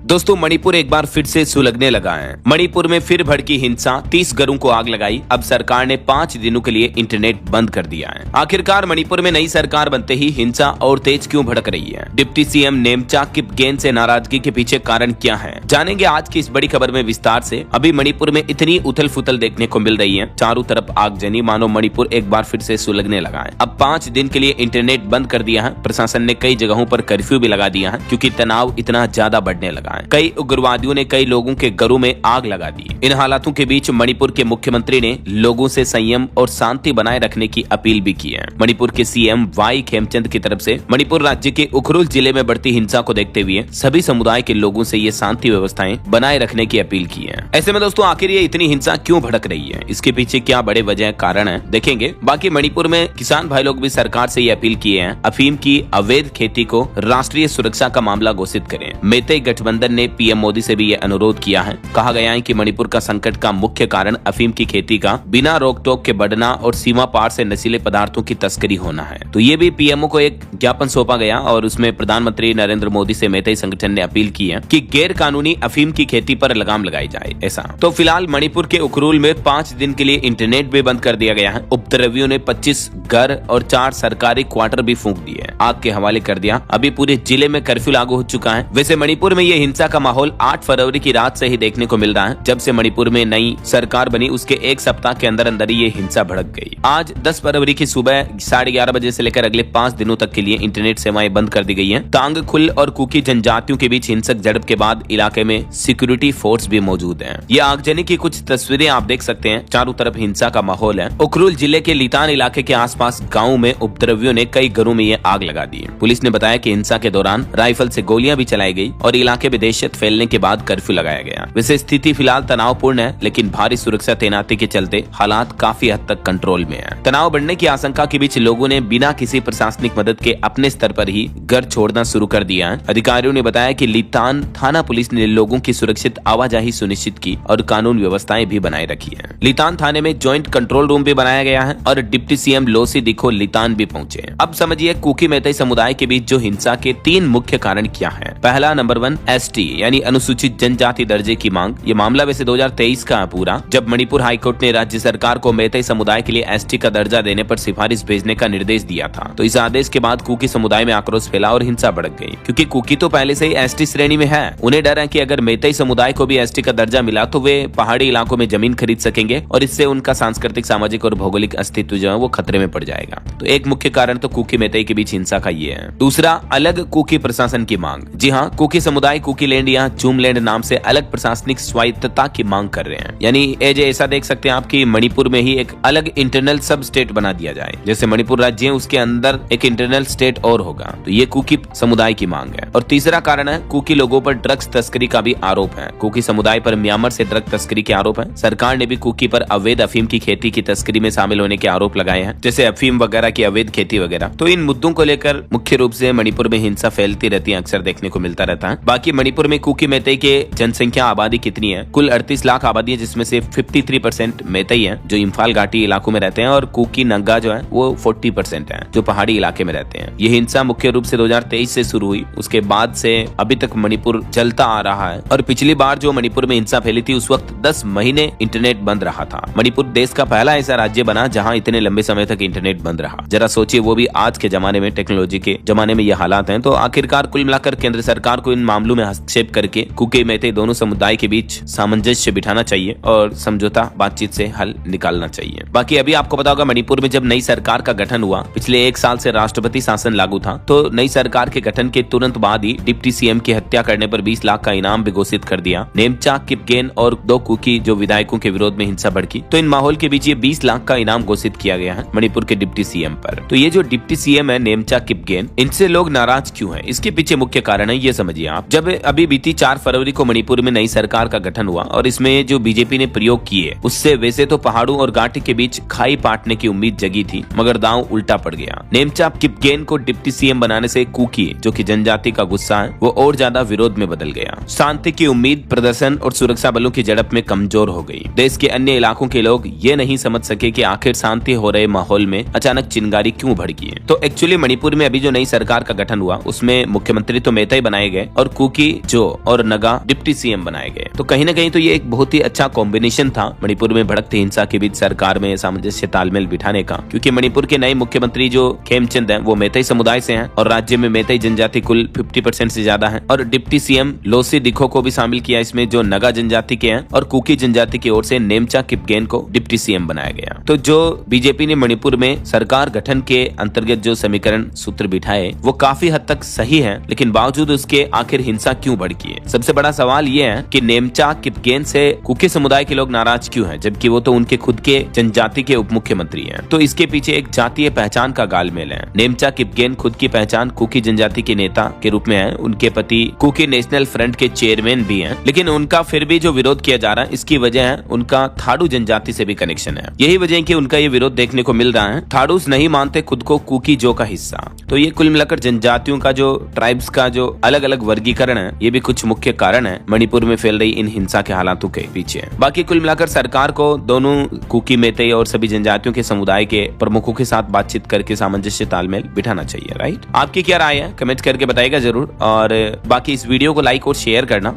दोस्तों मणिपुर एक बार फिर से सुलगने लगा है। मणिपुर में फिर भड़की हिंसा, 30 घरों को आग लगाई। अब सरकार ने 5 दिनों के लिए इंटरनेट बंद कर दिया है। आखिरकार मणिपुर में नई सरकार बनते ही हिंसा और तेज क्यों भड़क रही है? डिप्टी सीएम नेमचा किपगेन से नाराजगी के पीछे कारण क्या है, जानेंगे आज की इस बड़ी खबर में विस्तार से। अभी मणिपुर में इतनी उथल फुथल देखने को मिल रही है, चारों तरफ आगजनी, मानो मणिपुर एक बार फिर से सुलगने लगा है। अब 5 दिन के लिए इंटरनेट बंद कर दिया है। प्रशासन ने कई जगहों पर कर्फ्यू भी लगा दिया है, क्योंकि तनाव इतना ज्यादा बढ़ने लगा है। कई उग्रवादियों ने कई लोगों के घरों में आग लगा दी। इन हालातों के बीच मणिपुर के मुख्यमंत्री ने लोगों से संयम और शांति बनाए रखने की अपील भी की है। मणिपुर के सीएम वाई खेमचंद की तरफ से मणिपुर राज्य के उखरुल जिले में बढ़ती हिंसा को देखते हुए सभी समुदाय के लोगों से ये शांति व्यवस्थाएं बनाए रखने की अपील की है। ऐसे में दोस्तों आखिर ये इतनी हिंसा क्यों भड़क रही है, इसके पीछे क्या बड़े वजह कारण है, देखेंगे। बाकी मणिपुर में किसान भाई लोग भी सरकार से ये अपील किए हैं, अफीम की अवैध खेती को राष्ट्रीय सुरक्षा का मामला घोषित करें। मेते गठबंधन ने पीएम मोदी से भी ये अनुरोध किया है। कहा गया है कि मणिपुर का संकट का मुख्य कारण अफीम की खेती का बिना रोक टोक के बढ़ना और सीमा पार से नशीले पदार्थों की तस्करी होना है। तो ये भी पीएमओ को एक ज्ञापन सौंपा गया और उसमें प्रधानमंत्री नरेंद्र मोदी से मेते संगठन ने अपील की है कि गैर कानूनी अफीम की खेती पर लगाम लगाई जाए। ऐसा तो फिलहाल मणिपुर के उखरुल में 5 दिन के लिए इंटरनेट भी बंद कर दिया गया है। उपद्रवियों ने 25 घर और 4 सरकारी क्वार्टर भी फूंक दिए, आग के हवाले कर दिया। अभी पूरे जिले में कर्फ्यू लागू हो चुका है। वैसे मणिपुर में ये हिंसा का माहौल 8 फरवरी की रात से ही देखने को मिल रहा है। जब से मणिपुर में नई सरकार बनी उसके 1 सप्ताह के अंदर अंदर ये हिंसा भड़क गई। आज 10 फरवरी की सुबह 11:30 बजे से लेकर अगले 5 दिनों तक के लिए इंटरनेट सेवाएं बंद कर दी गई हैं। तांग खुल और कुकी जनजातियों के बीच हिंसक झड़प के बाद इलाके में सिक्योरिटी फोर्स भी मौजूद है। ये आगजनी की कुछ तस्वीरें आप देख सकते हैं। चारों तरफ हिंसा का माहौल है। उखरुल जिले के लितान इलाके के आसपास गाँव में उपद्रवियों ने कई घरों में ये आग लगा दी। पुलिस ने बताया कि हिंसा के दौरान राइफल से गोलियां भी चलाई गई और इलाके में दहशत फैलने के बाद कर्फ्यू लगाया गया। वैसे स्थिति फिलहाल तनावपूर्ण है, लेकिन भारी सुरक्षा तैनाती के चलते हालात काफी हद तक कंट्रोल में है। तनाव बढ़ने की आशंका के बीच लोगों ने बिना किसी प्रशासनिक मदद के अपने स्तर पर ही घर छोड़ना शुरू कर दिया है। अधिकारियों ने बताया कि लितान थाना पुलिस ने लोगों की सुरक्षित आवाजाही सुनिश्चित की और कानून व्यवस्थाएं भी बनाए रखी है। लितान थाने में ज्वाइंट कंट्रोल रूम भी बनाया गया है और डिप्टी सीएम लोसी दिखो लितान भी पहुंचे। अब समझिए कुकी मेते समुदाय के बीच जो हिंसा के 3 मुख्य कारण क्या है। पहला, नंबर 1, एसटी यानी अनुसूचित जनजाति दर्जे की मांग। ये मामला वैसे 2023 का है पूरा, जब मणिपुर हाईकोर्ट ने राज्य सरकार को मेते समुदाय के लिए एसटी का दर्जा देने पर सिफारिश भेजने का निर्देश दिया था। तो इस आदेश के बाद कुकी समुदाय में आक्रोश फैला और हिंसा भड़क गई, क्योंकि कुकी तो पहले से ही एसटी श्रेणी में है। उन्हें डर है कि अगर मेते समुदाय को भी एसटी का दर्जा मिला तो वे पहाड़ी इलाकों में जमीन खरीद सकेंगे और इससे उनका सांस्कृतिक, सामाजिक और भौगोलिक अस्तित्व जो है वो खतरे में पड़ जाएगा। तो एक मुख्य कारण तो कुकी मेते के बीच हिंसा का ये है। दूसरा, अलग कुकी प्रशासन की मांग। जी हाँ, कुकी समुदाय कुकी लैंड या चूमलैंड नाम से अलग प्रशासनिक स्वायत्तता की मांग कर रहे हैं। यानी ऐसा देख सकते हैं आप कि मणिपुर में ही एक अलग इंटरनल सब स्टेट बना दिया जाए। जैसे मणिपुर राज्य है उसके अंदर एक इंटरनल स्टेट और होगा। तो ये कुकी समुदाय की मांग है। और तीसरा कारण है कुकी लोगों पर ड्रग्स तस्करी का भी आरोप है। कुकी समुदाय पर म्यांमार से ड्रग तस्करी के आरोप है। सरकार ने भी कुकी पर अवैध अफीम की खेती की तस्करी में शामिल होने के आरोप लगाए हैं, जैसे अफीम वगैरह की अवैध खेती वगैरह। तो इन मुद्दों को लेकर मुख्य रूप से मणिपुर में हिंसा फैलती रहती है, अक्सर देखने को मिलता रहता है। बाकी मणिपुर में कुकी मेते के जनसंख्या आबादी कितनी है? कुल 38 लाख आबादी है, जिसमें से 53% मेतई है जो इम्फाल घाटी इलाकों में रहते हैं, और कुकी नंगा जो है वो 40% है जो पहाड़ी इलाके में रहते हैं। ये हिंसा मुख्य रूप से 2023 से शुरू हुई, उसके बाद से अभी तक मणिपुर चलता आ रहा है। और पिछली बार जो मणिपुर में हिंसा फैली थी उस वक्त 10 महीने इंटरनेट बंद रहा था। मणिपुर देश का पहला ऐसा राज्य बना जहाँ इतने लंबे समय तक इंटरनेट बंद रहा। जरा सोचिए, वो भी आज के जमाने में, टेक्नोलॉजी के जमाने में ये हालात हैं। तो आखिरकार कुल मिलाकर केंद्र सरकार को इन मामलों में हस्तक्षेप करके कुकी मेते दोनों समुदाय के बीच सामंजस्य बिठाना चाहिए और समझौता बातचीत से हल निकालना चाहिए। बाकी अभी आपको पता होगा मणिपुर में जब नई सरकार का गठन हुआ, पिछले 1 साल से राष्ट्रपति शासन लागू था। तो नई सरकार के गठन के तुरंत बाद ही डिप्टी सीएम की हत्या करने पर 20 लाख का इनाम भी घोषित कर दिया। नेमचा किपगेन और 2 कुकी जो विधायकों के विरोध में हिंसा भड़की, तो इन माहौल के बीच ये 20 लाख का इनाम घोषित किया गया है मणिपुर के डिप्टी सीएम पर। तो ये जो डिप्टी सीएम है नेमचा किपगेन, इनसे लोग नाराज क्यों है, इसके पीछे मुख्य कारण है ये समझिए आप। जब अभी बीती 4 फरवरी को मणिपुर में नई सरकार का गठन हुआ और इसमें जो बीजेपी ने प्रयोग किए उससे वैसे तो पहाड़ों और घाटी के बीच खाई पाटने की उम्मीद जगी थी, मगर दांव उल्टा पड़ गया। नेमचा किपगेन को डिप्टी सीएम बनाने से कुकी जो कि जनजाति का गुस्सा है वो और ज्यादा विरोध में बदल गया। शांति की उम्मीद प्रदर्शन और सुरक्षा बलों की झड़प में कमजोर हो गई। देश के अन्य इलाकों के लोग ये नहीं समझ सके कि आखिर शांति हो रहे माहौल में अचानक चिंगारी क्यों भड़की है। तो एक्चुअली मणिपुर में अभी जो नई सरकार का गठन हुआ उसमें मुख्यमंत्री तो मेते बनाए गए और कुकी जो और नगा डिप्टी सीएम बनाए गए। तो कहीं ना कहीं तो ये एक बहुत ही अच्छा कॉम्बिनेशन था मणिपुर में भड़कती हिंसा के बीच सरकार में सामंजस्य तालमेल बिठाने का, क्योंकि मणिपुर के नए मुख्यमंत्री जो खेमचंद हैं वो मैतेई समुदाय से हैं और राज्य में मैतेई जनजाति कुल 50% से ज्यादा है। और डिप्टी सीएम लोसी दिखो को भी शामिल किया इसमें, जो नगा जनजाति के हैं, और कुकी जनजाति की ओर से नेमचा किपगेन को डिप्टी सीएम बनाया गया। तो जो बीजेपी ने मणिपुर में सरकार गठन के अंतर्गत जो समीकरण सूत्र बिठाए वो काफी हद तक सही है, लेकिन बावजूद उसके आखिर हिंसा क्यों भड़की है? सबसे बड़ा सवाल ये है कि नेमचा किपगेन से कुकी समुदाय के लोग नाराज क्यों हैं, जबकि वो तो उनके खुद के जनजाति के उप मुख्यमंत्री हैं। तो इसके पीछे एक जातीय पहचान का गालमेल है। नेमचा किपगेन खुद की पहचान कुकी जनजाति के नेता के रूप में है, उनके पति कुकी नेशनल फ्रंट के चेयरमैन भी हैं, लेकिन उनका फिर भी जो विरोध किया जा रहा है इसकी वजह है उनका थाडू जनजाति से भी कनेक्शन है। यही वजह है कि उनका ये विरोध देखने को मिल रहा है। थाडूस नहीं मानते खुद को कुकी जो का हिस्सा। तो ये कुल मिलाकर जनजातियों का जो ट्राइब्स का जो अलग अलग वर्गीकरण है ये भी कुछ मुख्य कारण है मणिपुर में फैल रही इन हिंसा के हालातों के पीछे। बाकी कुल मिलाकर सरकार को दोनों कुकी, मैतेई और सभी जनजातियों के समुदाय के प्रमुखों के साथ बातचीत करके सामंजस्य तालमेल बिठाना चाहिए। राइट, आपकी क्या राय है कमेंट करके बताइएगा जरूर, और बाकी इस वीडियो को लाइक और शेयर करना।